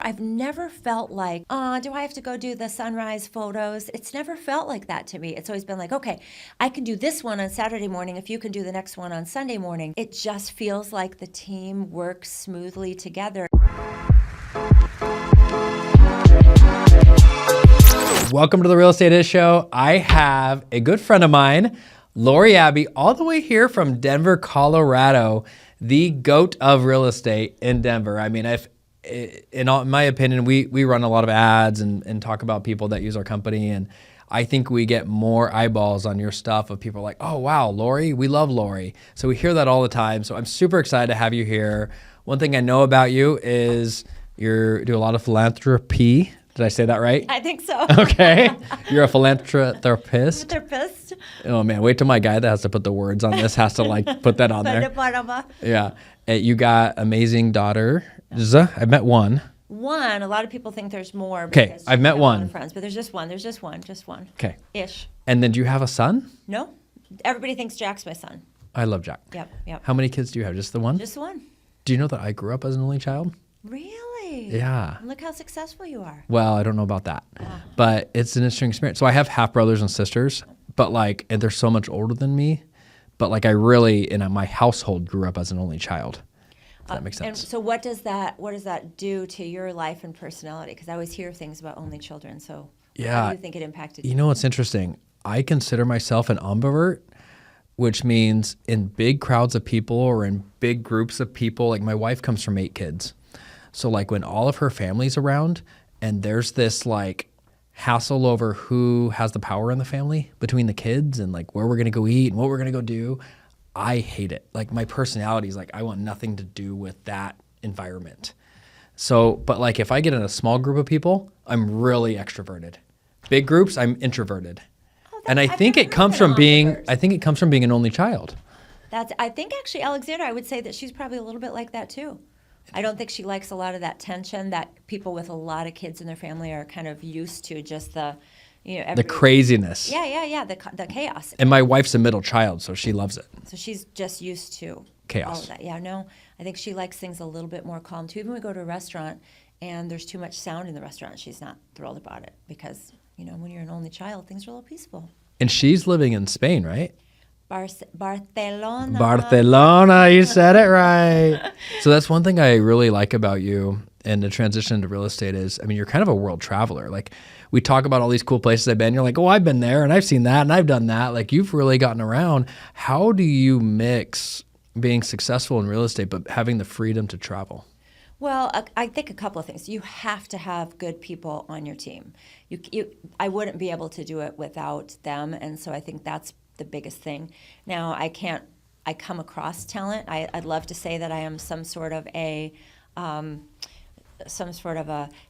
I've never felt like, oh, do I have to go do the sunrise photos? It's never felt like that to me. It's always been like, okay, I can do this one on Saturday morning if you can do the next one on Sunday morning. It just feels like the team works smoothly together. Welcome to the Real Estate Is Show. I have a good friend of mine, Lori Abbey, all the way here from Denver, Colorado, the GOAT of real estate in Denver. I mean, in my opinion, we run a lot of ads and talk about people that use our company, and I think we get more eyeballs on your stuff of people like, oh, wow, Lori, we love Lori. So we hear that all the time. So I'm super excited to have you here. One thing I know about you is you do a lot of philanthropy. Did I say that right? I think so. Okay. You're a philanthropist. Therapist. Oh, man. Wait till my guy that has to put the words on this has to like put that on there. Yeah. You got amazing daughters. I've met one. One. A lot of people think there's more. Okay. I've met one. Friends, but there's just one. Just one. Okay. Ish. And then do you have a son? No. Everybody thinks Jack's my son. I love Jack. Yep. How many kids do you have? Just the one? Just one. Do you know that I grew up as an only child? Really? Yeah. Look how successful you are. Well, I don't know about that, but it's an interesting experience. So I have half brothers and sisters, but and they're so much older than me, but I really, in my household, grew up as an only child. If that makes sense. And so what does that do to your life and personality? Because I always hear things about only children. So how do you think it impacted you? You know what's interesting? I consider myself an ambivert, which means in big crowds of people or in big groups of people, like my wife comes from 8 kids. So when all of her family's around and there's this hassle over who has the power in the family between the kids and where we're going to go eat and what we're going to go do, I hate it. My personality is I want nothing to do with that environment. So, but if I get in a small group of people, I'm really extroverted. Big groups, I'm introverted. And I think it comes from being an only child. I think actually Alexandra, I would say that she's probably a little bit like that too. I don't think she likes a lot of that tension that people with a lot of kids in their family are kind of used to, just the craziness. Yeah, the chaos. And my wife's a middle child, so she loves it. So she's just used to chaos. All of that. Yeah, no, I think she likes things a little bit more calm too. Even when we go to a restaurant and there's too much sound in the restaurant, she's not thrilled about it because, when you're an only child, things are a little peaceful. And she's living in Spain, right? Barcelona. Barcelona, you said it right. So that's one thing I really like about you and the transition into real estate is, you're kind of a world traveler. We talk about all these cool places I've been. You're like, oh, I've been there and I've seen that and I've done that. You've really gotten around. How do you mix being successful in real estate but having the freedom to travel? Well, I think a couple of things. You have to have good people on your team. I wouldn't be able to do it without them, and so I think that's the biggest thing. Now, I come across talent. I'd love to say that I am some sort of a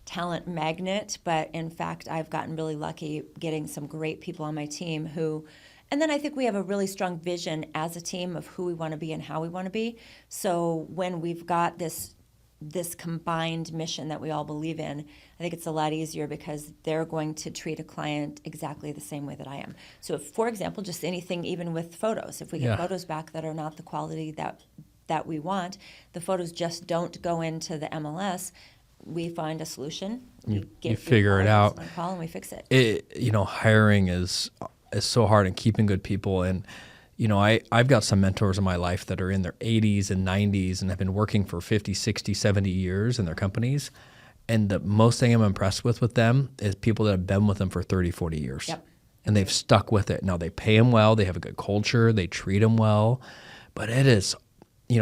talent magnet, but in fact, I've gotten really lucky getting some great people on my team and then I think we have a really strong vision as a team of who we want to be and how we want to be. So when we've got this combined mission that we all believe in, I think it's a lot easier because they're going to treat a client exactly the same way that I am. So if, for example, just anything, even with photos, if we get photos back that are not the quality that we want, the photos just don't go into the MLS, we find a solution. You figure it out. Call and we fix it. Hiring is so hard and keeping good people. And I've got some mentors in my life that are in their 80s and 90s and have been working for 50, 60, 70 years in their companies. And the most thing I'm impressed with them is people that have been with them for 30, 40 years. Yep. And they've stuck with it. Now they pay them well. They have a good culture. They treat them well. But it is,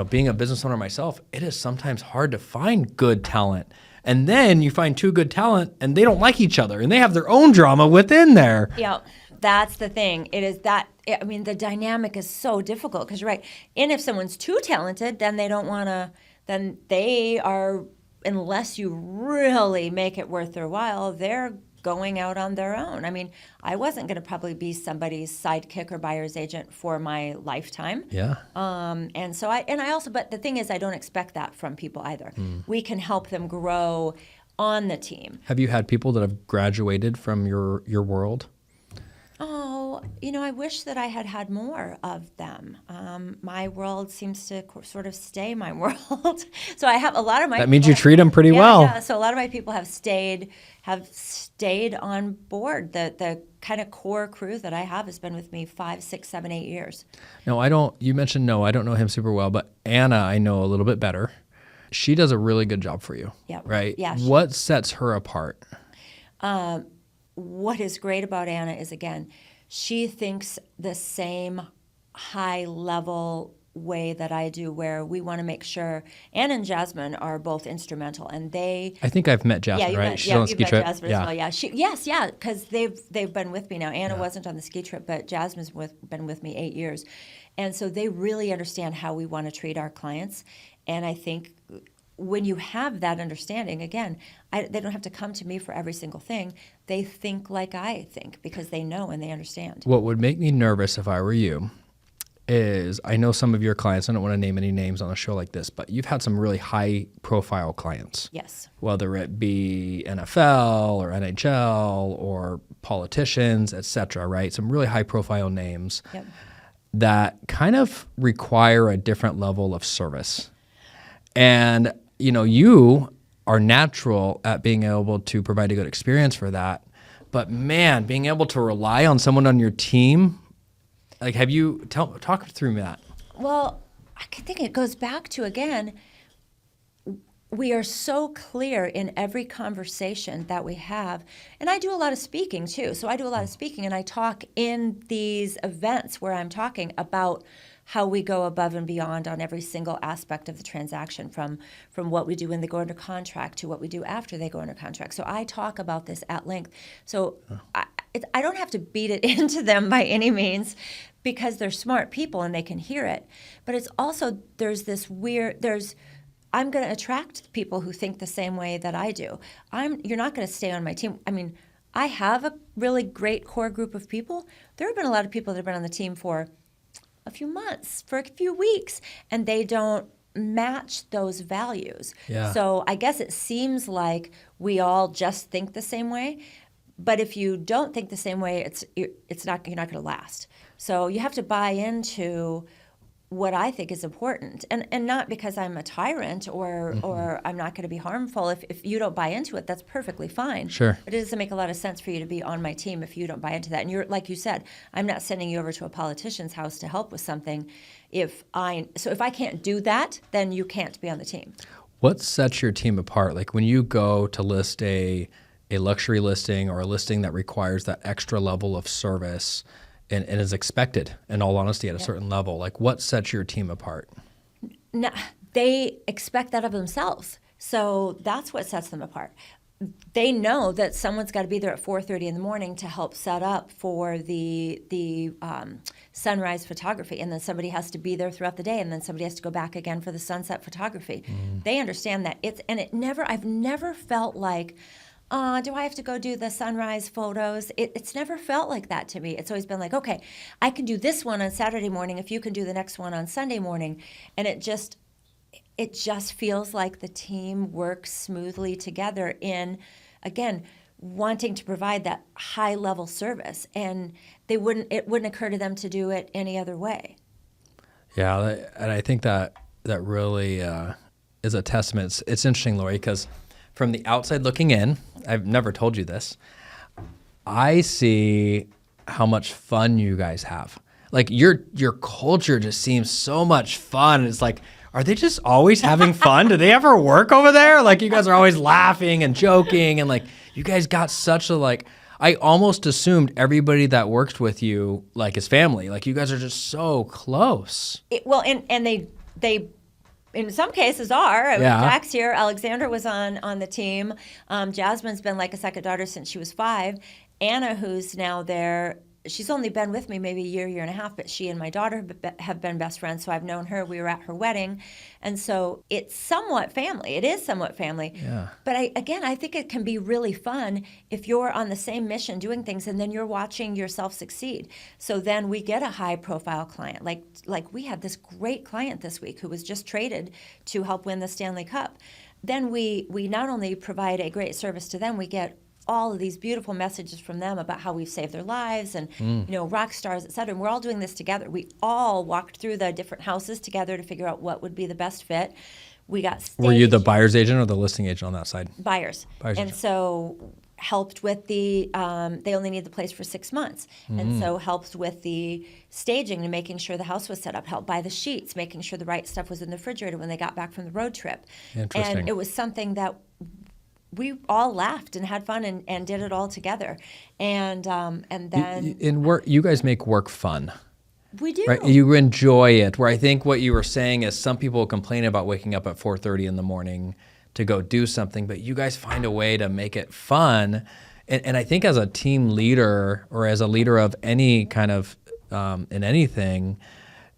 being a business owner myself, it is sometimes hard to find good talent. And then you find 2 good talent and they don't like each other and they have their own drama within there. Yeah. That's the thing. It is that, the dynamic is so difficult because you're right. And if someone's too talented, then they don't want to, then they are, unless you really make it worth their while, they're going out on their own. I wasn't going to probably be somebody's sidekick or buyer's agent for my lifetime. Yeah. But the thing is, I don't expect that from people either. We can help them grow on the team. Have you had people that have graduated from your world? Oh, I wish that I had had more of them. My world seems to sort of stay my world. So I have a lot of my. That means you treat them pretty well. Yeah. So a lot of my people have stayed on board. The kind of core crew that I have has been with me 5, 6, 7, 8 years. No, I don't. You mentioned no. I don't know him super well, but Anna, I know a little bit better. She does a really good job for you. Yeah. Right. Yeah. What sets her apart? What is great about Anna is, again, she thinks the same high level way that I do, where we want to make sure. Anna and Jasmine are both instrumental, and they. I think I've met Jasmine, right? She's on the ski trip. Jasmine as well. Yeah. Because they've been with me now. Anna wasn't on the ski trip, but Jasmine's been with me 8 years, and so they really understand how we want to treat our clients, and I think. When you have that understanding, again, they don't have to come to me for every single thing. They think like I think because they know and they understand. What would make me nervous if I were you is I know some of your clients, I don't want to name any names on a show like this, but you've had some really high profile clients. Yes. Whether it be NFL or NHL or politicians, et cetera, right? Some really high profile names that kind of require a different level of service. And you are natural at being able to provide a good experience for that. But man, being able to rely on someone on your team, like talk through that. Well, I think it goes back to, again, we are so clear in every conversation that we have. And I do a lot of speaking too. So I do a lot of speaking, and I talk in these events where I'm talking about how we go above and beyond on every single aspect of the transaction, from what we do when they go under contract to what we do after they go under contract. So I talk about this at length. So I don't have to beat it into them by any means, because they're smart people and they can hear it. But it's also, I'm going to attract people who think the same way that I do. You're not going to stay on my team. I mean, I have a really great core group of people. There have been a lot of people that have been on the team for a few months, for a few weeks, and they don't match those values. Yeah. So I guess it seems like we all just think the same way, but if you don't think the same way, you're not going to last. So you have to buy into what I think is important, and not because I'm a tyrant or I'm not going to be harmful. If you don't buy into it, that's perfectly fine. Sure. But it doesn't make a lot of sense for you to be on my team if you don't buy into that. And you're, like you said, I'm not sending you over to a politician's house to help with something. If I can't do that, then you can't be on the team. What sets your team apart? Like when you go to list a luxury listing or a listing that requires that extra level of service, and is expected, in all honesty, at a certain level. Like, what sets your team apart? No, they expect that of themselves. So that's what sets them apart. They know that someone's got to be there at 4:30 in the morning to help set up for the sunrise photography, and then somebody has to be there throughout the day, and then somebody has to go back again for the sunset photography. They understand that. I've never felt like, do I have to go do the sunrise photos? It's never felt like that to me. It's always been like, okay, I can do this one on Saturday morning if you can do the next one on Sunday morning. And it just feels like the team works smoothly together in, again, wanting to provide that high level service. And it wouldn't occur to them to do it any other way. Yeah, and I think that really is a testament. It's interesting, Lori, because from the outside looking in, I've never told you this, I see how much fun you guys have. Like your culture just seems so much fun. It's like, are they just always having fun? Do they ever work over there? Like you guys are always laughing and joking, and like you guys got such a, like, I almost assumed everybody that worked with you like is family. Like you guys are just so close. And they in some cases are. Yeah. Jack's here. Alexandra was on the team. Jasmine's been like a second daughter since she was 5. Anna, who's now there, she's only been with me maybe a year and a half, but she and my daughter have been best friends, so I've known her. We were at her wedding. And so it's somewhat family. It is somewhat family. Yeah. But I think it can be really fun if you're on the same mission doing things, and then you're watching yourself succeed. So then we get a high-profile client. Like we had this great client this week who was just traded to help win the Stanley Cup. Then we not only provide a great service to them, we get all of these beautiful messages from them about how we've saved their lives and, rock stars, et cetera. And we're all doing this together. We all walked through the different houses together to figure out what would be the best fit. We got staged. Were you the buyer's agent or the listing agent on that side? Buyers. And agent. so helped with the, they only need the place for 6 months. And so helped with the staging and making sure the house was set up, helped buy the sheets, making sure the right stuff was in the refrigerator when they got back from the road trip. Interesting. And it was something that we all laughed and had fun and did it all together. And then In work, you guys make work fun. we do. Right, you enjoy it. Where I think what you were saying is some people complain about waking up at 4:30 in the morning to go do something, but you guys find a way to make it fun. And I think as a team leader or as a leader of any kind of in anything,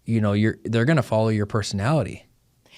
they're going to follow your personality,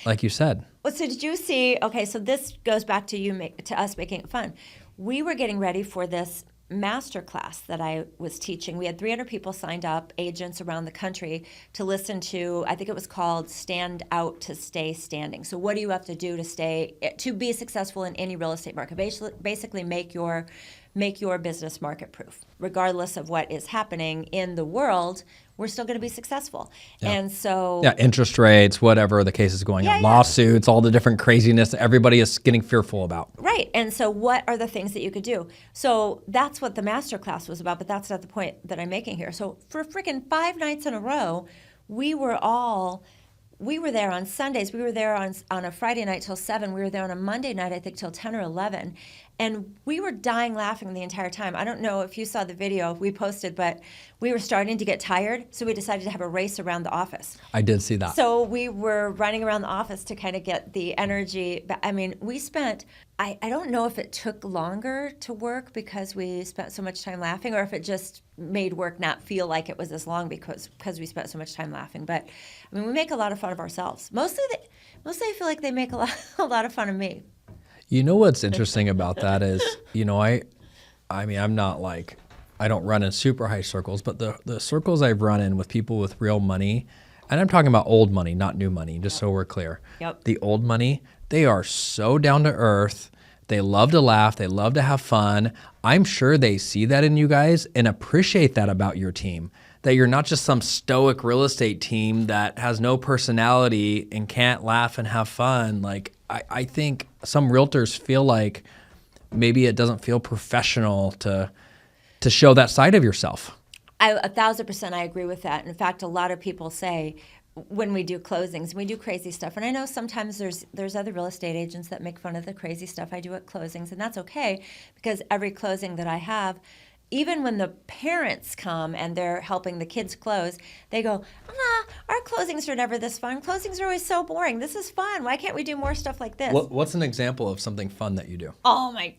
like you said. Well, so did you see? Okay, so this goes back to to us making it fun. We were getting ready for this master class that I was teaching. We had 300 people signed up, agents around the country, to listen to. I think it was called "Stand Out to Stay Standing." So, what do you have to do to be successful in any real estate market? Basically, make your business market proof, regardless of what is happening in the world. We're still going to be successful. Yeah. And so, Interest rates, whatever the case is going on, lawsuits, all the different craziness that everybody is getting fearful about. Right. And so what are the things that you could do? So that's what the master class was about, but that's not the point that I'm making here. So for freaking 5 nights in a row, we were there on Sundays. We were there on a Friday night till 7. We were there on a Monday night, I think, till 10 or 11. And we were dying laughing the entire time. I don't know if you saw the video we posted, but we were starting to get tired, so we decided to have a race around the office. I did see that. So we were running around the office to kind of get the energy. I mean, we spent, I don't know if it took longer to work because we spent so much time laughing, or if it just made work not feel like it was as long because we spent so much time laughing. But I mean, we make a lot of fun of ourselves. Mostly I feel like they make a lot of fun of me. You know what's interesting about that is, I mean, I'm not like, I don't run in super high circles, but the circles I've run in with people with real money, and I'm talking about old money, not new money, just so we're clear. Yep. The old money, they are so down to earth. They love to laugh. They love to have fun. I'm sure they see that in you guys and appreciate that about your team, that you're not just some stoic real estate team that has no personality and can't laugh and have fun. Like, I think some realtors feel like maybe it doesn't feel professional to show that side of yourself. 1,000% I agree with that. In fact, a lot of people say when we do closings, we do crazy stuff. And I know sometimes there's other real estate agents that make fun of the crazy stuff I do at closings, and that's okay, because every closing that I have, even when the parents come and they're helping the kids close, they go, our closings are never this fun. Closings are always so boring. This is fun. Why can't we do more stuff like this? What's an example of something fun that you do? Oh my,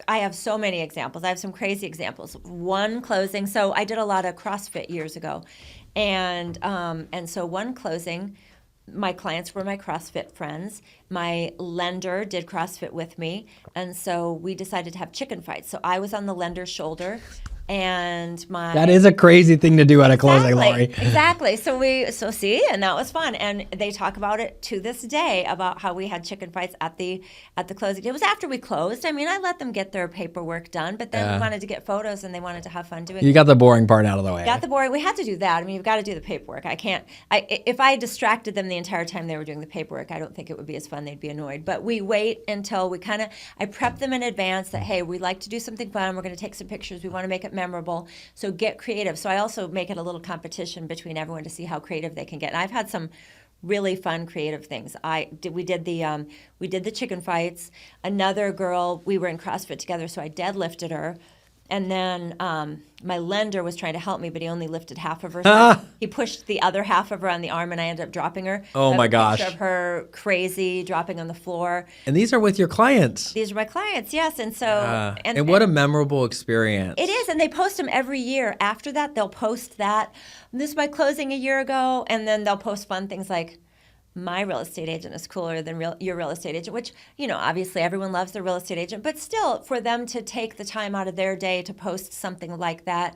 I have so many examples. I have some crazy examples. One closing, so I did a lot of CrossFit years ago. And so one closing, my clients were my CrossFit friends. My lender did CrossFit with me. And so we decided to have chicken fights. So I was on the lender's shoulder, and That is a crazy thing to do at a closing, Lori. Exactly. So see, and that was fun. And they talk about it to this day about how we had chicken fights at the closing. It was after we closed. I mean, I let them get their paperwork done, but then we wanted to get photos and they wanted to have fun doing it. You got the boring part out of the way. Got the boring. We had to do that. I mean, you've got to do the paperwork. If I distracted them the entire time they were doing the paperwork, I don't think it would be as fun. They'd be annoyed. But we wait until I prep them in advance that, hey, we'd like to do something fun. We're going to take some pictures. We want to make it memorable. So get creative. So I also make it a little competition between everyone to see how creative they can get. And I've had some really fun creative things. We did the chicken fights. Another girl, we were in CrossFit together, so I deadlifted her. And then my lender was trying to help me, but he only lifted half of her. So he pushed the other half of her on the arm, and I ended up dropping her. Oh, my gosh. Picture of her crazy, dropping on the floor. And these are with your clients. These are my clients, yes. And so... and what a memorable experience. It is, and they post them every year. After that, they'll post that. This is my closing a year ago, and then they'll post fun things like, my real estate agent is cooler than your real estate agent, which, obviously everyone loves their real estate agent, but still, for them to take the time out of their day to post something like that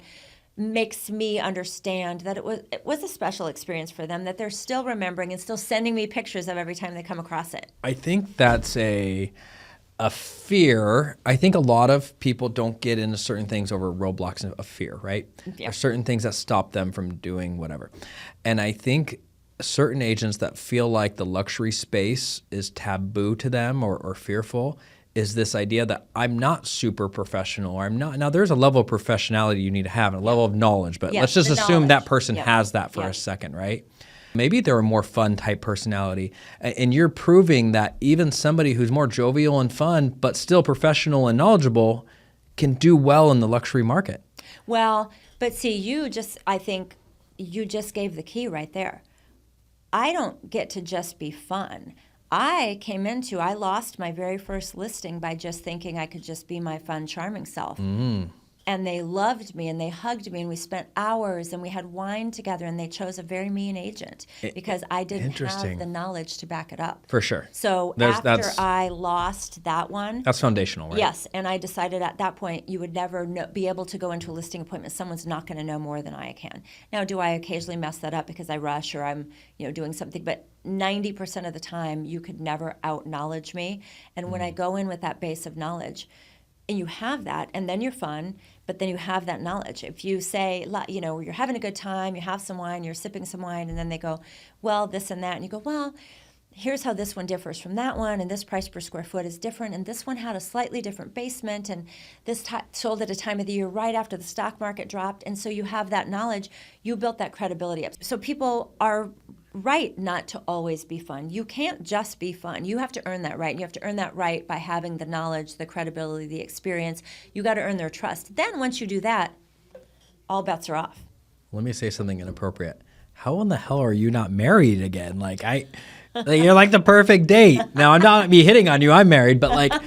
makes me understand that it was a special experience for them, that they're still remembering and still sending me pictures of every time they come across it. I think that's a fear. I think a lot of people don't get into certain things over roadblocks of fear, right? Yeah. There's certain things that stop them from doing whatever. And I think certain agents that feel like the luxury space is taboo to them or fearful is this idea that I'm not super professional or I'm not. Now, there's a level of professionality you need to have and a level of knowledge, but Yes, let's just the assume knowledge. that person Yep. has that for Yep. a second, right? Maybe they're a more fun type personality. And you're proving that even somebody who's more jovial and fun, but still professional and knowledgeable can do well in the luxury market. Well, but see, I think you just gave the key right there. I don't get to just be fun. I lost my very first listing by just thinking I could just be my fun, charming self. And they loved me and they hugged me and we spent hours and we had wine together and they chose a very mean agent because I didn't have Interesting. the knowledge to back it up. For sure. So That's I lost that one. That's foundational, right? Yes, and I decided at that point you would never be able to go into a listing appointment. Someone's not going to know more than I can. Now, do I occasionally mess that up because I rush or I'm doing something? But 90% of the time, you could never out-knowledge me. And when I go in with that base of knowledge, and you have that, and then you're fun, but then you have that knowledge. If you say, you're having a good time, you have some wine, you're sipping some wine, and then they go, well, this and that, and you go, well, here's how this one differs from that one, and this price per square foot is different, and this one had a slightly different basement, and this sold at a time of the year right after the stock market dropped, and so you have that knowledge. You built that credibility up. So people are right not to always be fun. You can't just be fun. You have to earn that right, and you have to earn that right by having the knowledge, the credibility, the experience. You got to earn their trust. Then once you do that, all bets are off. Let me say something inappropriate. How in the hell are you not married again? You're like the perfect date. Now, I'm not me hitting on you. I'm married, but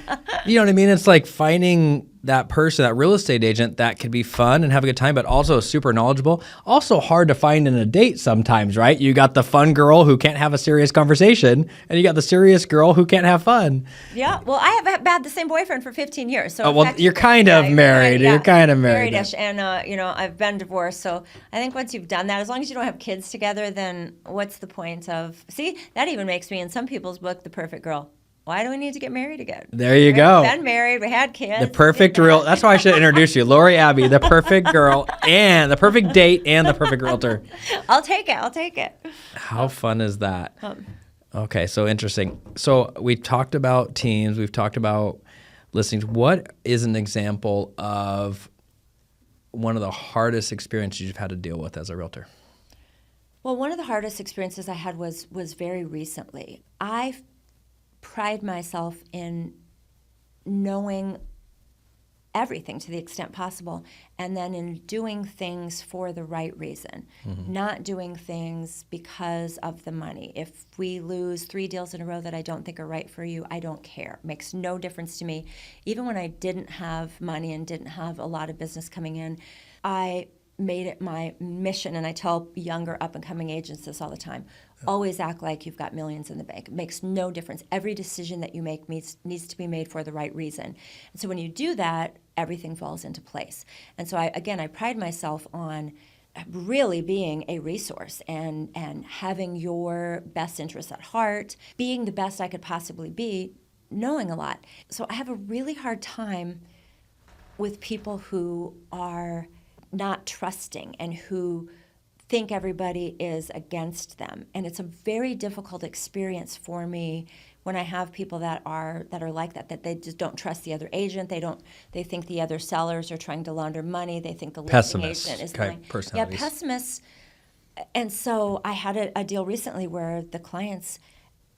you know what I mean? It's like finding that person, that real estate agent that could be fun and have a good time, but also super knowledgeable. Also hard to find in a date sometimes, right? You got the fun girl who can't have a serious conversation, and you got the serious girl who can't have fun. Yeah, well, I have had the same boyfriend for 15 years. So You're kind of married. Yeah, You're kind of married. Married-ish, and I've been divorced. So I think once you've done that, as long as you don't have kids together, then what's the point of? See, that even makes me, in some people's book, the perfect girl. Why do we need to get married again? There you go. We've been married. We had kids. The perfect real. That's why I should introduce you, Lori Abbey, the perfect girl and the perfect date and the perfect realtor. I'll take it. How fun is that? Okay, so interesting. So we talked about teams. We've talked about listings. What is an example of one of the hardest experiences you've had to deal with as a realtor? Well, one of the hardest experiences I had was very recently. I pride myself in knowing everything to the extent possible, and then in doing things for the right reason, not doing things because of the money. If we lose 3 deals in a row that I don't think are right for you, I don't care. It makes no difference to me. Even when I didn't have money and didn't have a lot of business coming in, I made it my mission, and I tell younger up-and-coming agents this all the time, always act like you've got millions in the bank. It makes no difference. Every decision that you make needs to be made for the right reason. And so when you do that, everything falls into place. And so I pride myself on really being a resource and having your best interests at heart, being the best I could possibly be, knowing a lot. So I have a really hard time with people who are not trusting and who think everybody is against them. And it's a very difficult experience for me when I have people that are like that they just don't trust the other agent. They think the other sellers are trying to launder money. They think the listing agent is lying. Personalities. Yeah, pessimists. And so I had a deal recently where the clients,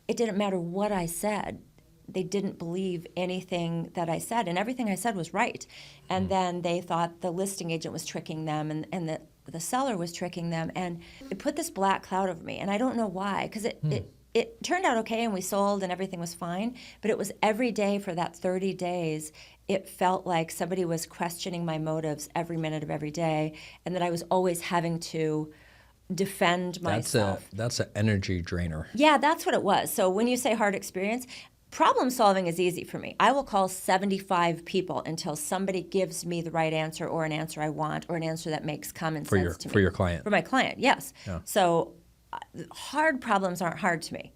it didn't matter what I said, they didn't believe anything that I said, and everything I said was right. And then they thought the listing agent was tricking them, and the seller was tricking them, and it put this black cloud over me. And I don't know why, because it turned out okay, and we sold, and everything was fine. But it was every day for that 30 days, it felt like somebody was questioning my motives every minute of every day, and that I was always having to defend myself. That's an energy drainer. Yeah, that's what it was. So when you say hard experience, problem solving is easy for me. I will call 75 people until somebody gives me the right answer, or an answer I want, or an answer that makes common sense to me. For your client. For my client, yes. Yeah. So hard problems aren't hard to me.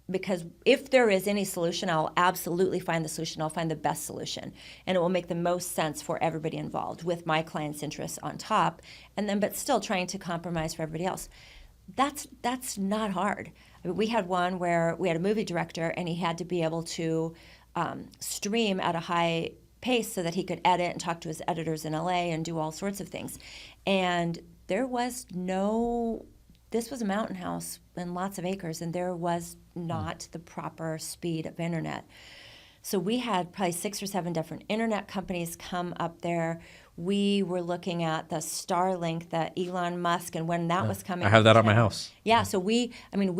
because if there is any solution, I'll absolutely find the solution. I'll find the best solution, and it will make the most sense for everybody involved, with my client's interests on top, and then but still trying to compromise for everybody else. That's not hard. I mean, we had one where we had a movie director, and he had to be able to stream at a high pace so that he could edit and talk to his editors in LA and do all sorts of things. And there was this was a mountain house and lots of acres, and there was not the proper speed of internet. So we had probably 6 or 7 different internet companies come up there. We were looking at the Starlink, the Elon Musk, and when that was coming. I have that at my house. Yeah, so we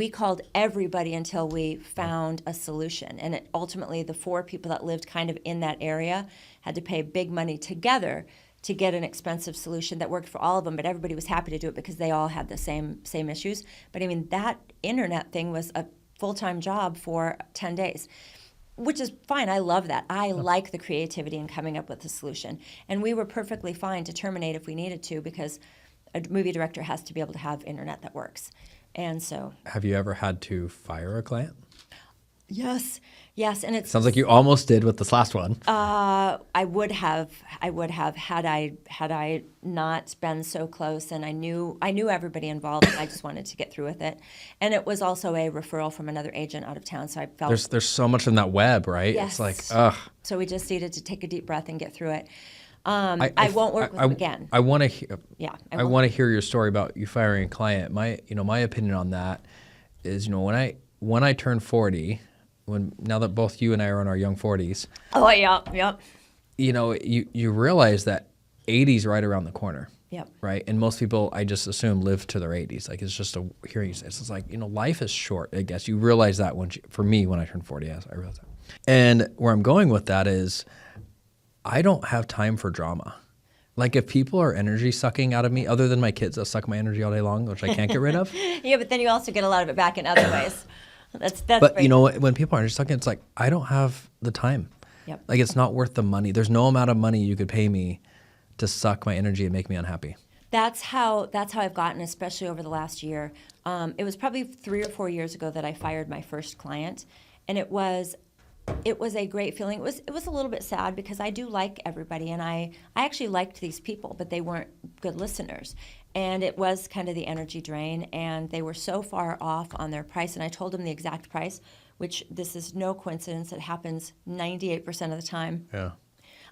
called everybody until we found a solution. And ultimately, the 4 people that lived kind of in that area had to pay big money together to get an expensive solution that worked for all of them, but everybody was happy to do it because they all had the same issues. But I mean, that internet thing was a full-time job for 10 days. Which is fine. I love that. I like the creativity in coming up with a solution. And we were perfectly fine to terminate if we needed to, because a movie director has to be able to have internet that works. And so. Have you ever had to fire a client? Yes, and it Sounds like you almost did with this last one. I would have had I not been so close, and I knew everybody involved, and I just wanted to get through with it. And it was also a referral from another agent out of town, so I felt There's so much in that web, right? Yes. It's like, ugh. So we just needed to take a deep breath and get through it. I won't work with them again. I want to I want to hear your story about you firing a client. My opinion on that is, when I turned 40, now that both you and I are in our young 40s. Oh, yeah. You realize that 80's right around the corner. Yep. Right? And most people, I just assume, live to their 80s. Like, it's just hearing you say, it's like, life is short, I guess. You realize that for me, when I turned 40, yes, I realized that. And where I'm going with that is, I don't have time for drama. Like, if people are energy sucking out of me, other than my kids that suck my energy all day long, which I can't get rid of. Yeah, but then you also get a lot of it back in other ways. That's But when people are energy sucking, it's like, I don't have the time. Yep. Like, it's not worth the money. There's no amount of money you could pay me to suck my energy and make me unhappy. That's how I've gotten, especially over the last year. It was probably 3 or 4 years ago that I fired my first client, and it was a great feeling. It was a little bit sad because I do like everybody, and I actually liked these people, but they weren't good listeners. And it was kind of the energy drain, and they were so far off on their price, and I told them the exact price, which this is no coincidence. It happens 98% of the time. Yeah.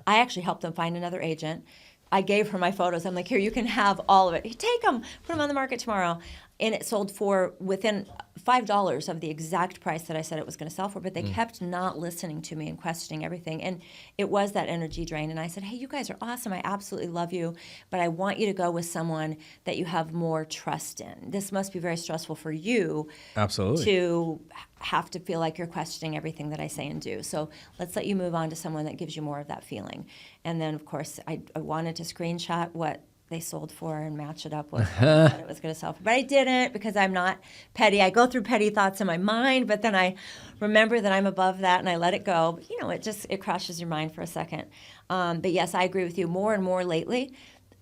I actually helped them find another agent. I gave her my photos. I'm like, here, you can have all of it. Take them, put them on the market tomorrow. And it sold for within $5 of the exact price that I said it was going to sell for, but they kept not listening to me and questioning everything. And it was that energy drain. And I said, hey, you guys are awesome. I absolutely love you, but I want you to go with someone that you have more trust in. This must be very stressful for you. Absolutely. To have to feel like you're questioning everything that I say and do. So let's let you move on to someone that gives you more of that feeling. And then, of course, I wanted to screenshot what they sold for and match it up with what it was going to sell for. But I didn't, because I'm not petty. I go through petty thoughts in my mind, but then I remember that I'm above that and I let it go. But, it crosses your mind for a second. But yes, I agree with you. More and more lately,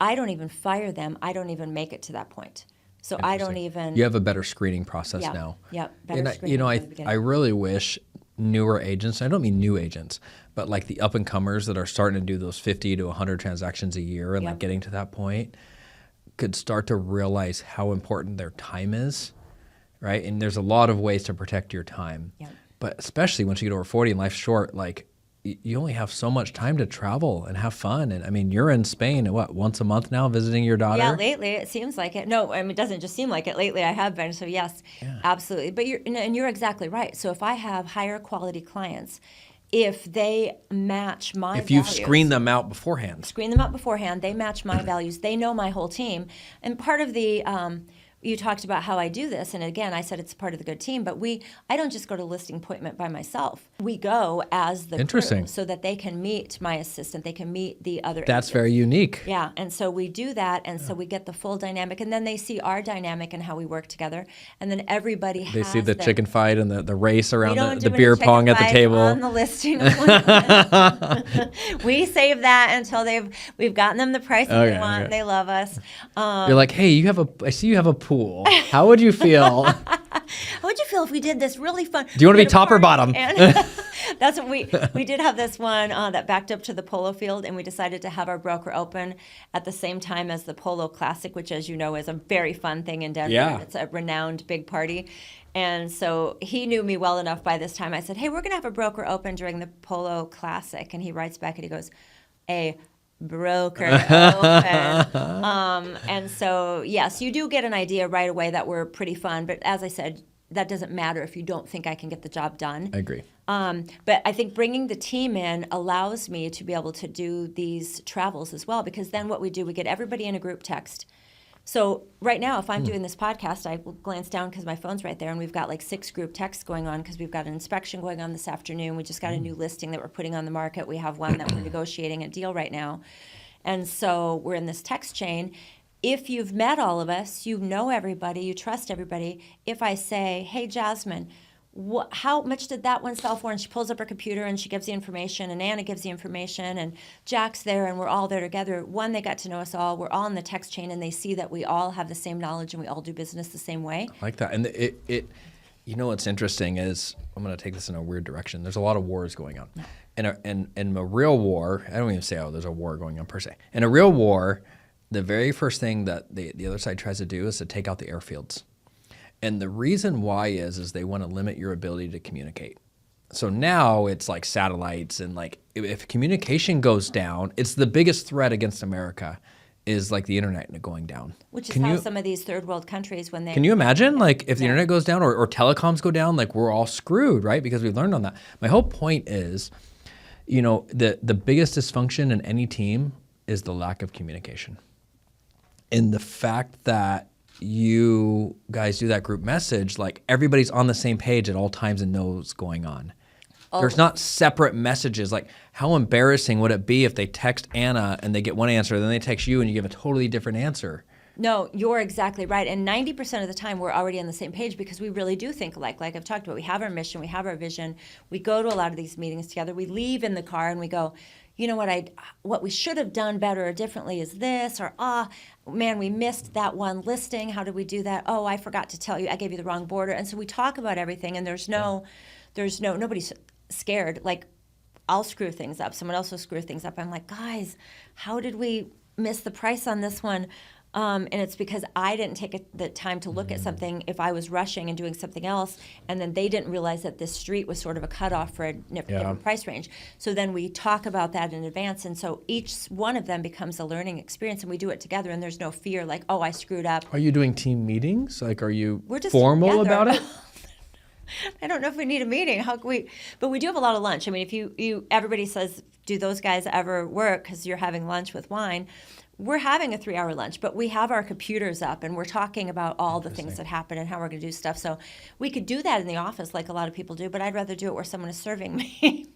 I don't even fire them. I don't even make it to that point. So I don't even. You have a better screening process now. Yep. Better And screening from the beginning. I really wish newer agents, I don't mean new agents, but like the up and comers that are starting to do those 50 to 100 transactions a year and like getting to that point, could start to realize how important their time is, right? And there's a lot of ways to protect your time. Yep. But especially once you get over 40 and life's short, like you only have so much time to travel and have fun. And I mean, you're in Spain, once a month now visiting your daughter? Yeah, lately it seems like it. No, I mean, it doesn't just seem like it. Lately I have been. So yes, absolutely. But you're exactly right. So if I have higher quality clients, if they match my If you've values, screened them out beforehand. they match my values, they know my whole team. And part of the you talked about how I do this, and again, I said it's part of the good team, but I don't just go to listing appointment by myself. We go as the Interesting. crew so that they can meet my assistant, they can meet the other That's agents. very unique. Yeah, and so we do that, and so we get the full dynamic, and then they see our dynamic and how we work together, and then everybody has They see the chicken fight and the race we around don't the do beer any chicken pong at the fights table. on the listing. We save that until we've gotten them the price that they want. Okay. They love us. You're like, hey, I see you have a pool. How would you feel? How would you feel if we did this really fun? Do you want to we be had a top or party bottom? and- That's what we did have this one that backed up to the polo field, and we decided to have our broker open at the same time as the Polo Classic, which, as you know, is a very fun thing in Denver. Yeah. It's a renowned big party. And so he knew me well enough by this time. I said, hey, we're going to have a broker open during the Polo Classic. And he writes back and he goes, a broker open. And so, yes, you do get an idea right away that we're pretty fun. But as I said, that doesn't matter if you don't think I can get the job done. I agree. But I think bringing the team in allows me to be able to do these travels as well, because then what we do, we get everybody in a group text. So right now, if I'm doing this podcast, I will glance down because my phone's right there, and we've got like 6 group texts going on because we've got an inspection going on this afternoon. We just got a new listing that we're putting on the market. We have one that we're negotiating a deal right now. And so we're in this text chain. If you've met all of us, you know everybody, you trust everybody. If I say, hey, Jasmine, how much did that one sell for? And she pulls up her computer and she gives the information, and Anna gives the information, and Jack's there, and we're all there together. One, they got to know us all. We're all in the text chain, and they see that we all have the same knowledge and we all do business the same way. I like that. And you know what's interesting is, I'm going to take this in a weird direction. There's a lot of wars going on. In a real war, I don't even say, oh, there's a war going on per se. In a real war, the very first thing that the other side tries to do is to take out the airfields. And the reason why is they want to limit your ability to communicate. So now it's like satellites, and like if communication goes down, it's the biggest threat against America is like the internet going down. Which is how some of these third world countries, when they... Can you imagine, like, if the internet goes down or telecoms go down, like, we're all screwed, right? Because we've learned on that. My whole point is, you know, the biggest dysfunction in any team is the lack of communication. And the fact that you guys do that group message, like, everybody's on the same page at all times and knows what's going on. There's not separate messages. Like, how embarrassing would it be if they text Anna and they get one answer, then they text you and you give a totally different answer? No, you're exactly right. And 90% of the time, we're already on the same page because we really do think alike. Like I've talked about, we have our mission, we have our vision. We go to a lot of these meetings together. We leave in the car and we go, you know what we should have done better or differently is this, or man, we missed that one listing. How did we do that? Oh, I forgot to tell you, I gave you the wrong border. And so we talk about everything, and nobody's scared. Like, I'll screw things up. Someone else will screw things up. I'm like, guys, how did we miss the price on this one? And it's because I didn't take the time to look at something if I was rushing and doing something else, and then they didn't realize that this street was sort of a cutoff for a different price range. So then we talk about that in advance, and so each one of them becomes a learning experience, and we do it together, and there's no fear like, oh, I screwed up. Are you doing team meetings? Like, are you We're just formal together. about it? I don't know if we need a meeting. How can we? But we do have a lot of lunch. I mean, if everybody says, do those guys ever work because you're having lunch with wine? We're having a 3-hour lunch, but we have our computers up and we're talking about all the things that happen and how we're going to do stuff. So we could do that in the office like a lot of people do, but I'd rather do it where someone is serving me.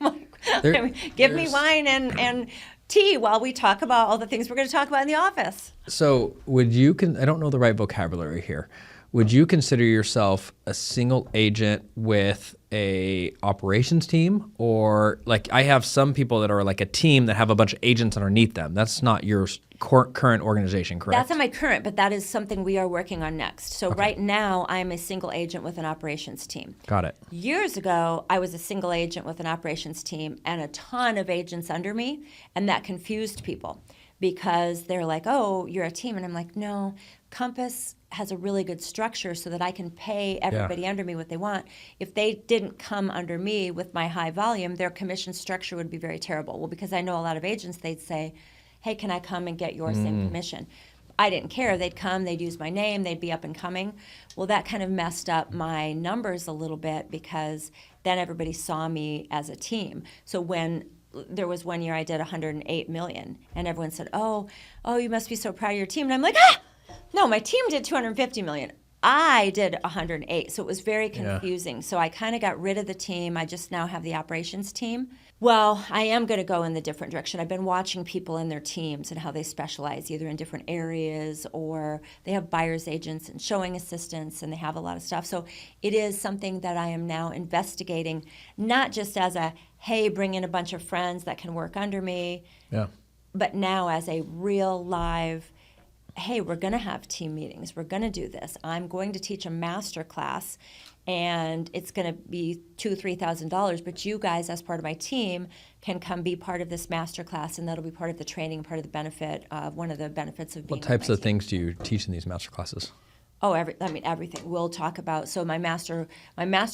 Give me wine and tea while we talk about all the things we're going to talk about in the office. So I don't know the right vocabulary here. Would you consider yourself a single agent with a operations team? Or like, I have some people that are like a team that have a bunch of agents underneath them. That's not your current organization, correct? That's not my current, but that is something we are working on next. So right now, I'm a single agent with an operations team. Got it. Years ago, I was a single agent with an operations team and a ton of agents under me, and that confused people because they're like, oh, you're a team. And I'm like, no, Compass has a really good structure so that I can pay everybody under me what they want. If they didn't come under me with my high volume, their commission structure would be very terrible. Well, because I know a lot of agents, they'd say, hey, can I come and get your same commission? I didn't care. They'd come, they'd use my name, they'd be up and coming. Well, that kind of messed up my numbers a little bit because then everybody saw me as a team. So when there was one year I did 108 million and everyone said, oh, you must be so proud of your team. And I'm like, no, my team did 250 million. I did 108, so it was very confusing. Yeah. So I kind of got rid of the team. I just now have the operations team. Well, I am going to go in the different direction. I've been watching people in their teams and how they specialize either in different areas or they have buyer's agents and showing assistants and they have a lot of stuff. So it is something that I am now investigating, not just as a, hey, bring in a bunch of friends that can work under me, but now as a real live, hey, we're going to have team meetings. We're going to do this. I'm going to teach a master class, and it's going to be $2,000-$3,000. But you guys, as part of my team, can come be part of this master class, and that'll be part of the training, part of the benefit. One of the benefits of being. What types on my of team. things do you teach in these master classes? Oh, everything. We'll talk about, so my master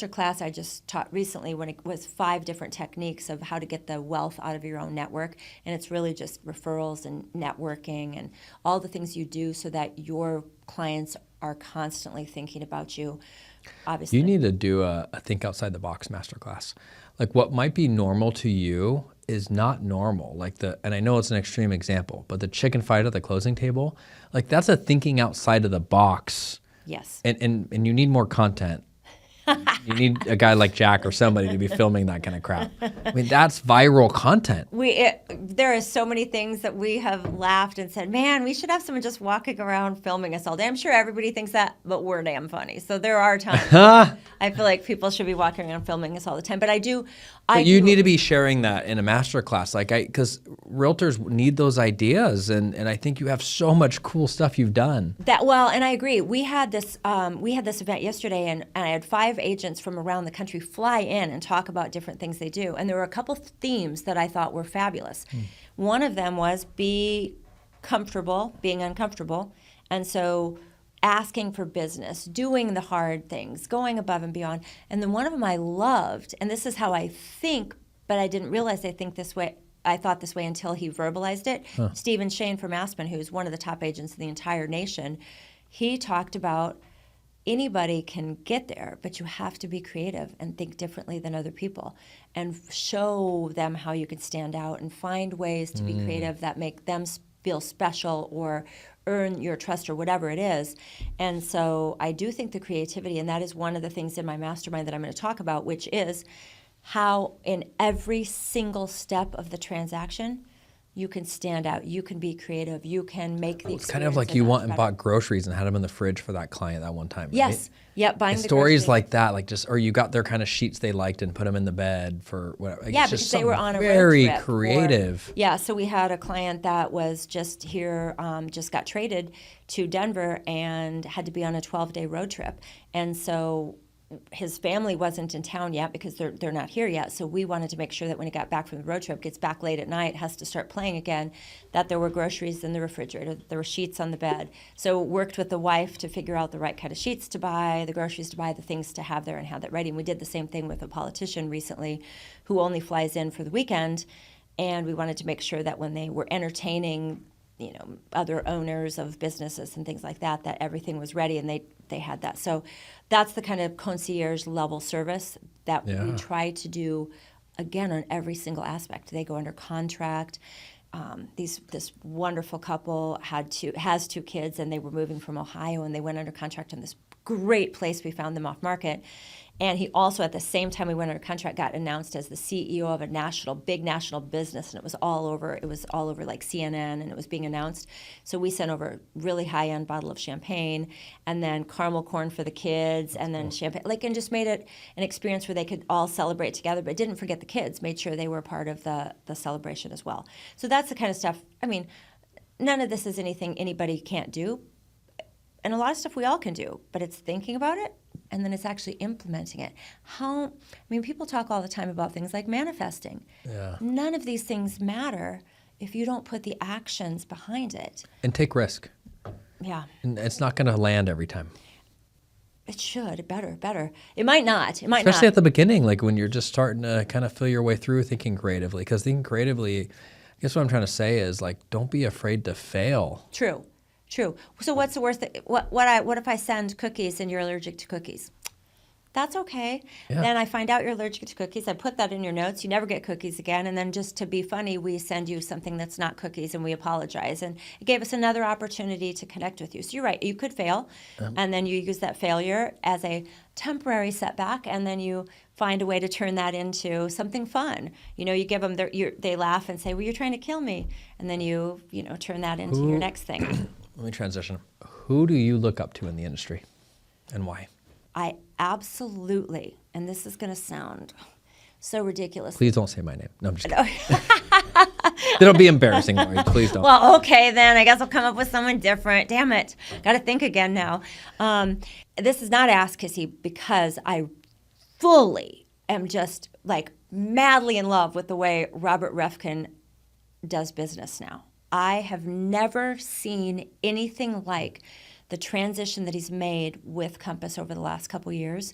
class I just taught recently when it was 5 different techniques of how to get the wealth out of your own network. And it's really just referrals and networking and all the things you do so that your clients are constantly thinking about you. Obviously. You need to do a think outside the box masterclass. Like what might be normal to you is not normal. And I know it's an extreme example, but the chicken fight at the closing table, like that's a thinking outside of the box. Yes. And you need more content. You need a guy like Jack or somebody to be filming that kind of crap. I mean, that's viral content. There are so many things that we have laughed and said, man, we should have someone just walking around filming us all day. I'm sure everybody thinks that, but we're damn funny. So there are times I feel like people should be walking around filming us all the time. But you need to be sharing that in a master class, because realtors need those ideas, and I think you have so much cool stuff you've done. And I agree. We had this event yesterday, and I had 5 agents from around the country fly in and talk about different things they do. And there were a couple themes that I thought were fabulous. One of them was be comfortable being uncomfortable, and so asking for business, doing the hard things, going above and beyond. And then one of them I loved, and this is how I think, but I didn't realize I thought this way until he verbalized it. Stephen Shane from Aspen, who's one of the top agents in the entire nation, he talked about anybody can get there, but you have to be creative and think differently than other people and show them how you can stand out and find ways to be creative that make them feel special or earn your trust or whatever it is. And so I do think the creativity, and that is one of the things in my mastermind that I'm going to talk about, which is how in every single step of the transaction, you can stand out, you can be creative, you can make the experience. It's kind of like you went and bought groceries and had them in the fridge for that client that one time, right? Yes. Yep, buying the stories groceries. like that, or you got their kind of sheets they liked and put them in the bed for whatever. Yeah, because they were on a very road trip. Creative. So we had a client that was just here, just got traded to Denver and had to be on a 12-day road trip. And so his family wasn't in town yet because they're not here yet. So we wanted to make sure that when he got back from the road trip, gets back late at night, has to start playing again, that there were groceries in the refrigerator, that there were sheets on the bed. So worked with the wife to figure out the right kind of sheets to buy, the groceries to buy, the things to have there and have that ready. And we did the same thing with a politician recently who only flies in for the weekend. And we wanted to make sure that when they were entertaining other owners of businesses and things like that, that everything was ready and they had that. So that's the kind of concierge level service that we try to do, again, on every single aspect. They go under contract. This wonderful couple has 2 kids, and they were moving from Ohio, and they went under contract on this great place. We found them off market. And he also, at the same time we went under contract, got announced as the CEO of a big national business, and it was all over like CNN, and it was being announced. So we sent over a really high-end bottle of champagne, and then caramel corn for the kids, and then champagne, and just made it an experience where they could all celebrate together, but didn't forget the kids, made sure they were part of the celebration as well. So that's the kind of stuff, none of this is anything anybody can't do, and a lot of stuff we all can do, but it's thinking about it, and then it's actually implementing it. People talk all the time about things like manifesting. Yeah. None of these things matter if you don't put the actions behind it. And take risk. Yeah. And it's not going to land every time. It should. Better. It might not. Especially at the beginning, like when you're just starting to kind of feel your way through thinking creatively. Because thinking creatively, I guess what I'm trying to say is, don't be afraid to fail. True. So what's the worst thing? What if I send cookies and you're allergic to cookies? That's okay. Yeah. Then I find out you're allergic to cookies. I put that in your notes. You never get cookies again. And then just to be funny, we send you something that's not cookies and we apologize. And it gave us another opportunity to connect with you. So you're right. You could fail. And then you use that failure as a temporary setback. And then you find a way to turn that into something fun. You give them, they laugh and say, well, you're trying to kill me. And then you turn that into your next thing. Let me transition. Who do you look up to in the industry and why? I absolutely, and this is going to sound so ridiculous. Please don't say my name. No, I'm just kidding. It'll be embarrassing, Lori. Please don't. Well, okay, then I guess I'll come up with someone different. Damn it. Got to think again now. This is not Ask Kissy because I fully am just like madly in love with the way Robert Refkin does business now. I have never seen anything like the transition that he's made with Compass over the last couple years.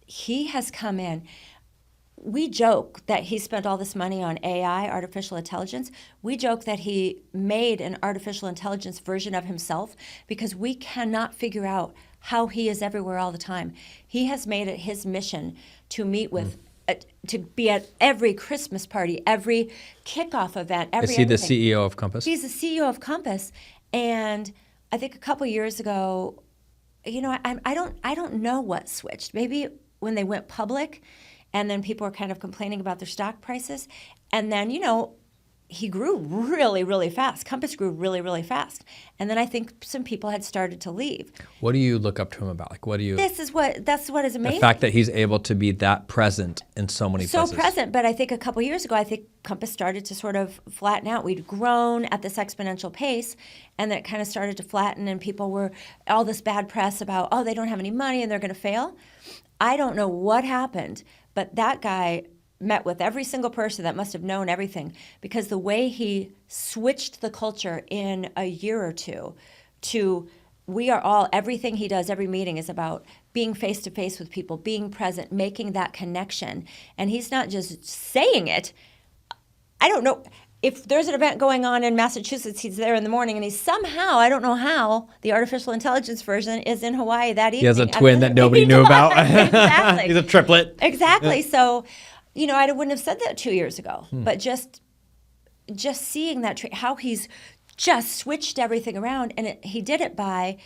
He has come in. We joke that he spent all this money on AI, artificial intelligence. We joke that he made an artificial intelligence version of himself because we cannot figure out how he is everywhere all the time. He has made it his mission to meet with, to be at every Christmas party, every kickoff event, Is he the CEO of Compass? He's the CEO of Compass. And I think a couple years ago, I don't know what switched. Maybe when they went public, and then people were kind of complaining about their stock prices. And then, he grew really, really fast. Compass grew really, really fast. And then I think some people had started to leave. What do you look up to him about? Like, what do you? That's what is amazing. The fact that he's able to be that present in so many places. So present, but I think a couple years ago, I think Compass started to sort of flatten out. We'd grown at this exponential pace, and then it kind of started to flatten, and people were, all this bad press about, they don't have any money and they're going to fail. I don't know what happened, but that guy met with every single person that must have known everything, because the way he switched the culture in a year or two to everything he does, every meeting is about being face to face with people, being present, making that connection. And he's not just saying it. I don't know. If there's an event going on in Massachusetts, he's there in the morning, and he's somehow, I don't know how, the artificial intelligence version is in Hawaii that evening. He has a twin that nobody knew about. Exactly. He's a triplet. Exactly. So, I wouldn't have said that 2 years ago, but just seeing that, how he's just switched everything around, and he did it by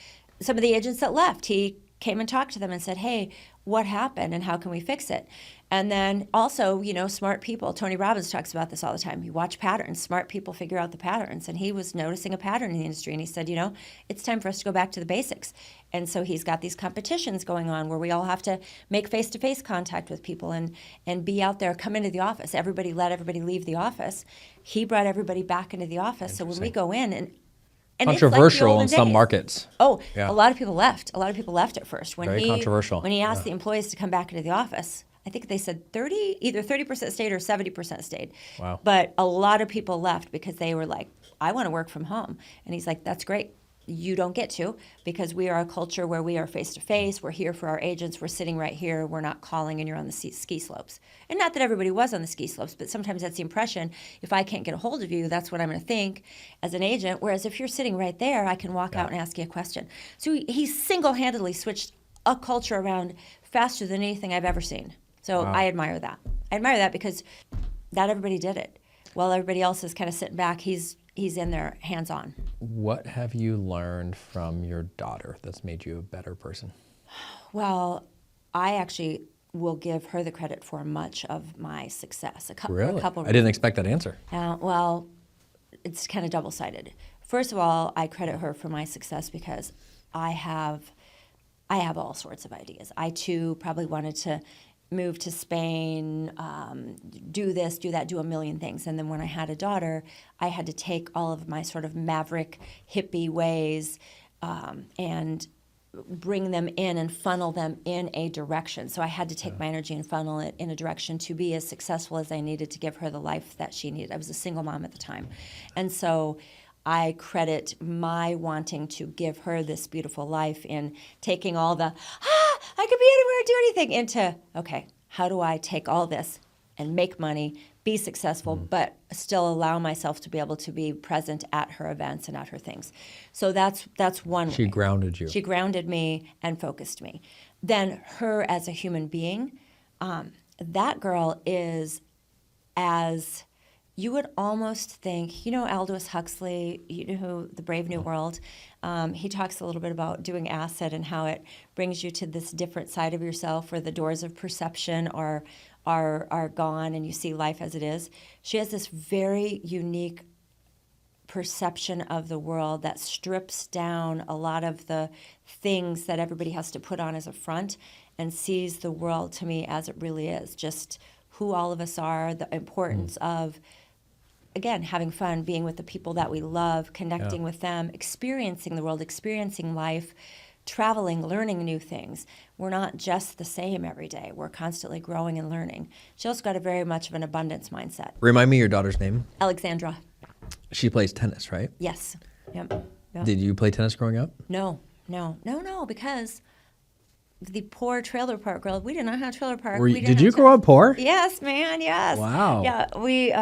some of the agents that left. He came and talked to them and said, hey, what happened and how can we fix it? And then also, smart people. Tony Robbins talks about this all the time. You watch patterns. Smart people figure out the patterns. And he was noticing a pattern in the industry. And he said, it's time for us to go back to the basics. And so he's got these competitions going on where we all have to make face-to-face contact with people and be out there, come into the office. Everybody let everybody leave the office. He brought everybody back into the office. So when we go in and controversial in some markets. Oh, yeah. A lot of people left. A lot of people left at first. Very controversial. When he asked the employees to come back into the office, I think they said either 30% stayed or 70% stayed. Wow. But a lot of people left because they were like, I want to work from home. And he's like, that's great. You don't get to, because we are a culture where we are face-to-face. We're here for our agents. We're sitting right here. We're not calling and you're on the ski slopes. And not that everybody was on the ski slopes, but sometimes that's the impression. If I can't get a hold of you, that's what I'm going to think as an agent. Whereas if you're sitting right there, I can walk out and ask you a question. So he single-handedly switched a culture around faster than anything I've ever seen. So I admire that. I admire that because not everybody did it. While everybody else is kind of sitting back, he's in there hands-on. What have you learned from your daughter that's made you a better person? Well, I actually will give her the credit for much of my success. Really? A couple I didn't expect that answer. Well, it's kind of double-sided. First of all, I credit her for my success because I have all sorts of ideas. I, too, probably wanted to move to Spain, do this, do that, do a million things. And then when I had a daughter, I had to take all of my sort of maverick, hippie ways and bring them in and funnel them in a direction. So I had to take my energy and funnel it in a direction to be as successful as I needed to give her the life that she needed. I was a single mom at the time. And so I credit my wanting to give her this beautiful life in taking all the, I could be anywhere, do anything, into, okay, how do I take all this and make money, be successful, but still allow myself to be able to be present at her events and at her things. So that's one way. She grounded you. She grounded me and focused me. Then her as a human being, that girl is as... You would almost think, Aldous Huxley, The Brave New World, he talks a little bit about doing acid and how it brings you to this different side of yourself where the doors of perception are gone and you see life as it is. She has this very unique perception of the world that strips down a lot of the things that everybody has to put on as a front and sees the world, to me, as it really is, just who all of us are, the importance of again, having fun, being with the people that we love, connecting with them, experiencing the world, experiencing life, traveling, learning new things. We're not just the same every day. We're constantly growing and learning. Jill's got a very much of an abundance mindset. Remind me your daughter's name. Alexandra. She plays tennis, right? Yes. Yep. Did you play tennis growing up? No, because the poor trailer park girl, we did not have a trailer park. Did you grow up poor? Yes, man, yes. Wow. Yeah, we,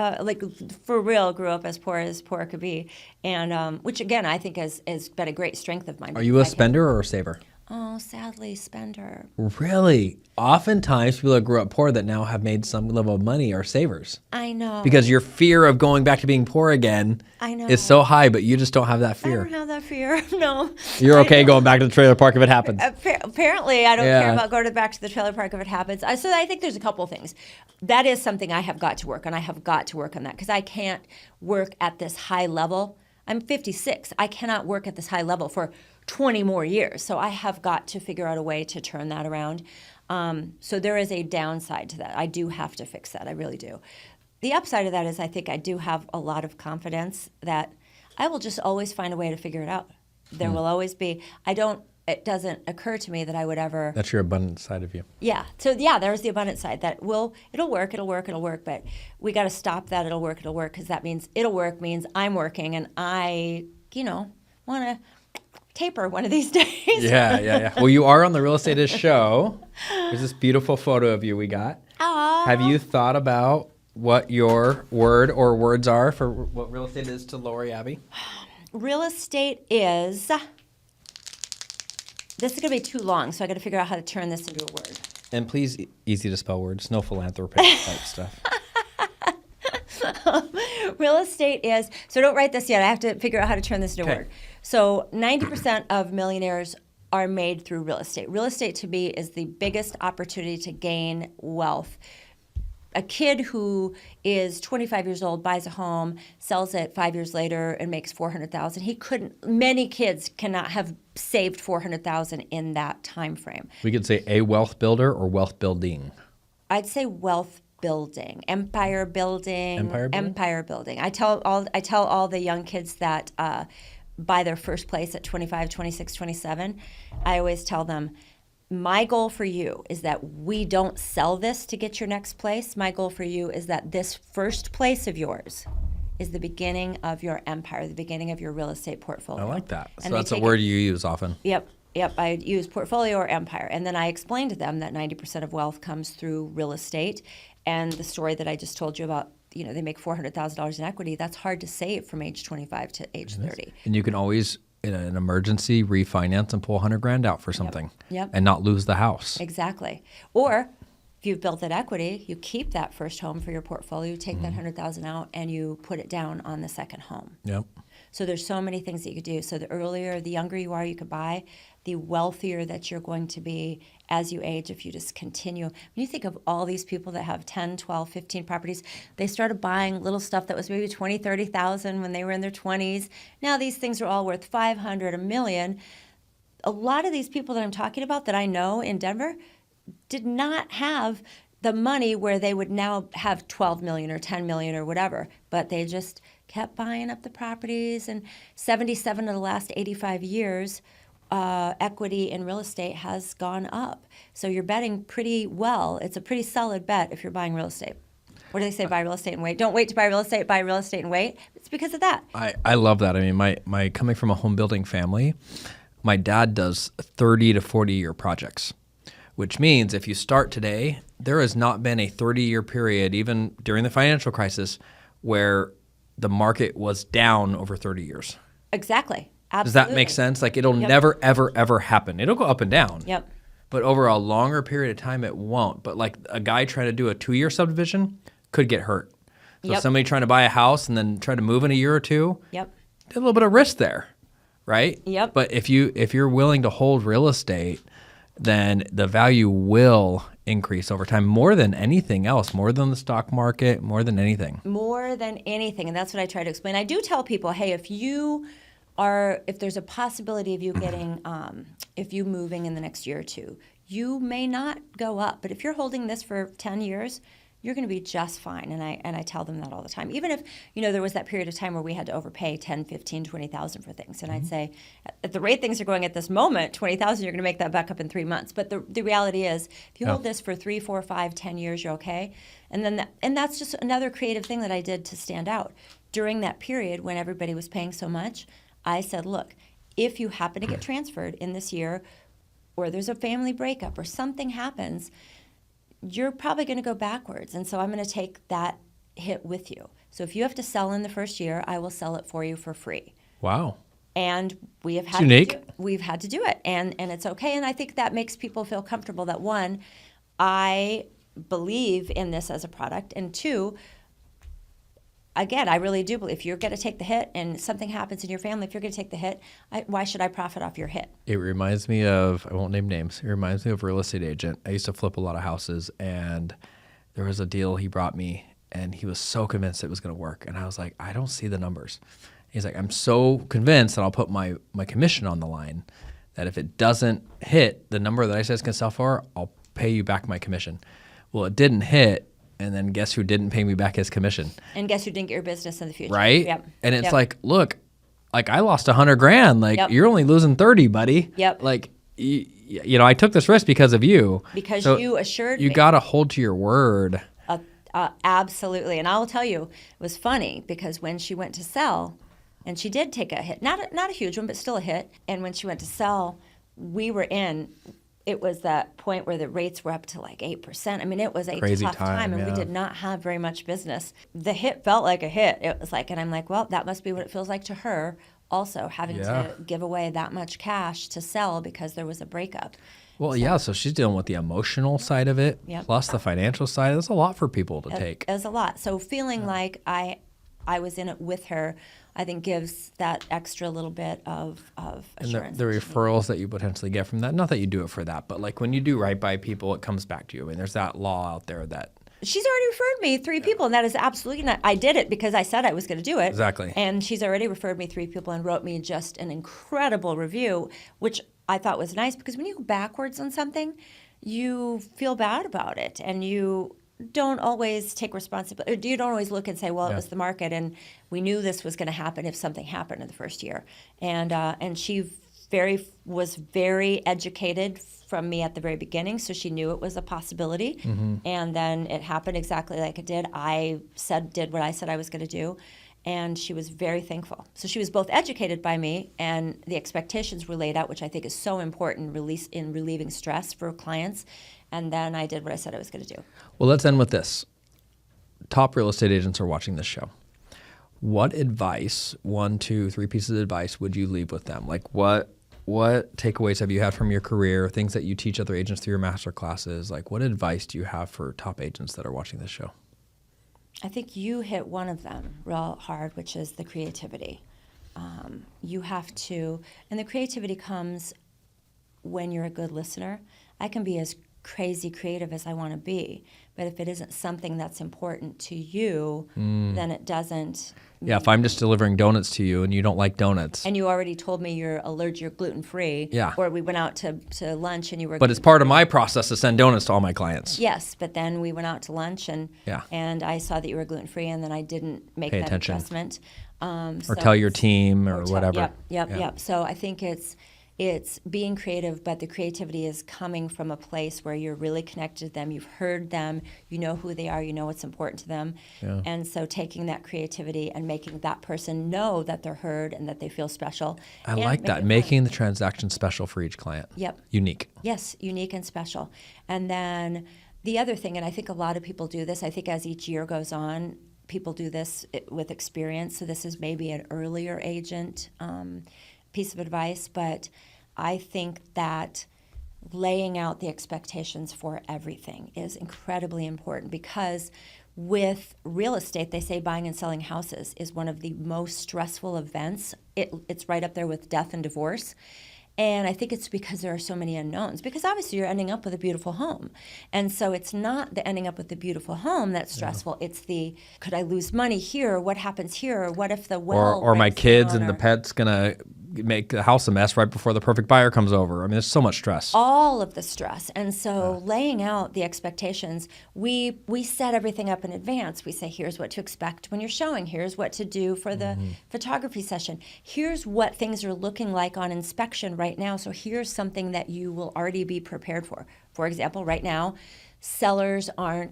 for real, grew up as poor could be. And which, again, I think has been a great strength of mine. Are you a spender or a saver? Oh, sadly, spender. Really? Oftentimes, people that grew up poor that now have made some level of money are savers. I know. Because your fear of going back to being poor again is so high, but you just don't have that fear. I don't have that fear, no. You're okay going back to the trailer park if it happens. Apparently, I don't care about going back to the trailer park if it happens. So I think there's a couple things. That is something I have got to work on. I have got to work on that because I can't work at this high level. I'm 56. I cannot work at this high level for 20 more years. So I have got to figure out a way to turn that around. So there is a downside to that. I do have to fix that. I really do. The upside of that is I think I do have a lot of confidence that I will just always find a way to figure it out. There will always be. It doesn't occur to me that I would ever. That's your abundant side of you. Yeah. So yeah, there's the abundant side that it'll work, but we got to stop that it'll work, because that means it'll work means I'm working and I, want to taper one of these days. Yeah. Well, you are on the Real Estate Show. There's this beautiful photo of you we got. Aww. Have you thought about what your word or words are for what real estate is to Lori Abbey? Real estate is, this is going to be too long, so I got to figure out how to turn this into a word. And please, easy to spell words, no philanthropic type stuff. Real estate is, so don't write this yet. I have to figure out how to turn this into a word. So 90% of millionaires are made through real estate. Real estate to me is the biggest opportunity to gain wealth. A kid who is 25 years old buys a home, sells it 5 years later, and makes $400,000. Many kids cannot have saved $400,000 in that time frame. We could say a wealth builder or wealth building. I'd say wealth building, empire building. I tell all the young kids that buy their first place at 25, 26, 27. I always tell them, my goal for you is that we don't sell this to get your next place. My goal for you is that this first place of yours is the beginning of your empire, the beginning of your real estate portfolio. I like that. And so that's a word you use often. Yep. I use portfolio or empire. And then I explain to them that 90% of wealth comes through real estate. And the story that I just told you about, they make $400,000 in equity. That's hard to save from age 25 to age 30. And you can always, in an emergency, refinance and pull $100,000 out for something. Yep. And not lose the house. Exactly. Or if you've built that equity, you keep that first home for your portfolio, you take that $100,000 out, and you put it down on the second home. Yep. So there's so many things that you could do. So the younger you are, you could buy, the wealthier that you're going to be as you age if you just continue. When you think of all these people that have 10, 12, 15 properties, they started buying little stuff that was maybe 20, 30,000 when they were in their 20s. Now these things are all worth 500, $1 million. A lot of these people that I'm talking about that I know in Denver did not have the money where they would now have 12 million or 10 million or whatever, but they just kept buying up the properties. And 77 of the last 85 years, equity in real estate has gone up. So you're betting pretty well. It's a pretty solid bet if you're buying real estate. What do they say? Buy real estate and wait. Don't wait to buy real estate. Buy real estate and wait. It's because of that. I love that. I mean, my coming from a home building family, my dad does 30 to 40-year projects, which means if you start today, there has not been a 30-year period, even during the financial crisis, where the market was down over 30 years. Exactly. Absolutely. Does that make sense? Like it'll never, ever, ever happen. It'll go up and down. Yep. But over a longer period of time, it won't. But like a guy trying to do a 2-year subdivision could get hurt. So somebody trying to buy a house and then try to move in a year or two, Yep. there's a little bit of risk there, right? Yep. But if you're willing to hold real estate, then the value will increase over time more than anything else, more than the stock market, more than anything. More than anything. And that's what I try to explain. I do tell people, hey, if there's a possibility of you getting, if you moving in the next year or two, you may not go up. But if you're holding this for 10 years, you're going to be just fine. And I tell them that all the time. Even if, there was that period of time where we had to overpay 10, 15, 20,000 for things. And I'd say, at the rate things are going at this moment, 20,000, you're going to make that back up in 3 months. But the reality is, if you hold this for 3, 4, 5, 10 years, you're okay. And that's just another creative thing that I did to stand out. During that period when everybody was paying so much, I said, look, if you happen to get transferred in this year, or there's a family breakup or something happens, you're probably going to go backwards. And so I'm going to take that hit with you. So if you have to sell in the first year, I will sell it for you for free. Wow. And we have had we've had to do it. And it's okay. And I think that makes people feel comfortable that, one, I believe in this as a product, and two, again, I really do believe if you're going to take the hit and something happens in your family, if you're going to take the hit, why should I profit off your hit? It reminds me of, I won't name names, it reminds me of a real estate agent. I used to flip a lot of houses, and there was a deal he brought me, and he was so convinced it was going to work. And I was like, I don't see the numbers. He's like, I'm so convinced that I'll put my commission on the line that if it doesn't hit the number that I said it's going to sell for, I'll pay you back my commission. Well, it didn't hit. And then guess who didn't pay me back his commission? And guess who didn't get your business in the future? Right? Yep. And it's like, look, like I lost $100,000. Like you're only losing 30, buddy. Yep. Like, I took this risk because of you. Because so you assured me. You got to hold to your word. Absolutely. And I will tell you, it was funny because when she went to sell, and she did take a hit, not a huge one, but still a hit. And when she went to sell, it was that point where the rates were up to like 8%. I mean, it was a crazy tough time, and we did not have very much business. The hit felt like a hit. It was like, and I'm like, well, that must be what it feels like to her also, having to give away that much cash to sell because there was a breakup. Well, so she's dealing with the emotional side of it, plus the financial side. That's a lot for people to take. It's a lot. So feeling like I was in it with her, I think gives that extra little bit of assurance. And the referrals that you potentially get from that, not that you do it for that, but like when you do right by people, it comes back to you. I mean, there's that law out there that... She's already referred me 3 people, and that is absolutely not... I did it because I said I was going to do it. Exactly. And she's already referred me 3 people and wrote me just an incredible review, which I thought was nice because when you go backwards on something, you feel bad about it, and you don't always take responsibility. You don't always look and say, well, it was the market, and we knew this was going to happen if something happened in the first year. And she was very educated from me at the very beginning, so she knew it was a possibility. Mm-hmm. And then it happened exactly like it did. I did what I said I was going to do, and she was very thankful. So she was both educated by me, and the expectations were laid out, which I think is so important in relieving stress for clients. And then I did what I said I was going to do. Well, let's end with this. Top real estate agents are watching this show. What advice, 1, 2, 3 pieces of advice would you leave with them? Like what takeaways have you had from your career, things that you teach other agents through your master classes? Like what advice do you have for top agents that are watching this show? I think you hit one of them real hard, which is the creativity. You have to, and the creativity comes when you're a good listener. I can be as crazy creative as I want to be, but if it isn't something that's important to you, then it doesn't. Yeah, if I'm just delivering donuts to you and you don't like donuts. And you already told me you're allergic, you're gluten-free. Yeah. Or we went out to lunch and you were... But it's part of my process to send donuts to all my clients. Yes, but then we went out to lunch and I saw that you were gluten-free and then I didn't make that adjustment. Or tell your team or whatever. Yep. So I think it's being creative, but the creativity is coming from a place where you're really connected to them. You've heard them. You know who they are. You know what's important to them. Yeah. And so taking that creativity and making that person know that they're heard and that they feel special. I like that. Making the transaction special for each client. Yep. Unique. Yes, unique and special. And then the other thing, and I think a lot of people do this, I think as each year goes on, people do this with experience. So this is maybe an earlier agent piece of advice, but I think that laying out the expectations for everything is incredibly important because with real estate, they say buying and selling houses is one of the most stressful events. It's right up there with death and divorce. And I think it's because there are so many unknowns. Because obviously you're ending up with a beautiful home. And so it's not the ending up with the beautiful home that's stressful. Yeah. It's could I lose money here? What happens here? What if the well... Or my kids and the pet's going to make the house a mess right before the perfect buyer comes over. I mean, there's so much stress. All of the stress. And so laying out the expectations, we set everything up in advance. We say, here's what to expect when you're showing. Here's what to do for the photography session. Here's what things are looking like on inspection right now. So here's something that you will already be prepared for. For example, right now, sellers are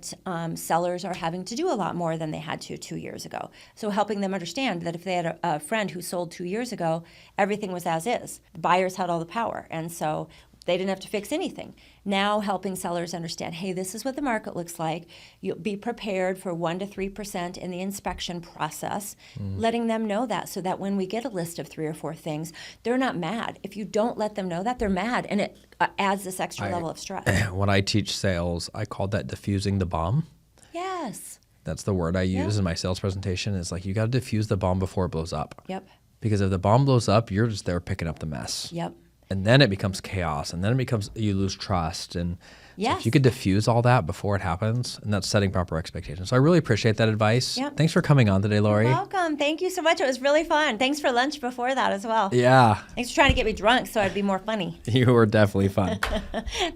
having to do a lot more than they had to 2 years ago. So helping them understand that if they had a friend who sold 2 years ago, everything was as is. The buyers had all the power, and so they didn't have to fix anything. Now helping sellers understand, hey, this is what the market looks like. You'll be prepared for 1% to 3% in the inspection process, letting them know that so that when we get a list of 3 or 4 things, they're not mad. If you don't let them know that, they're mad, and it adds this extra level of stress. When I teach sales, I call that diffusing the bomb. Yes. That's the word I use in my sales presentation. It's like you got to diffuse the bomb before it blows up. Yep. Because if the bomb blows up, you're just there picking up the mess. Yep. And then it becomes chaos, and then it becomes you lose trust. And so Yes. if you could diffuse all that before it happens, and that's setting proper expectations. So I really appreciate that advice. Yep. Thanks for coming on today, Lori. Welcome. Thank you so much. It was really fun. Thanks for lunch before that as well. Yeah, Thanks for trying to get me drunk so I'd be more funny. you were definitely fun.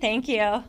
Thank you.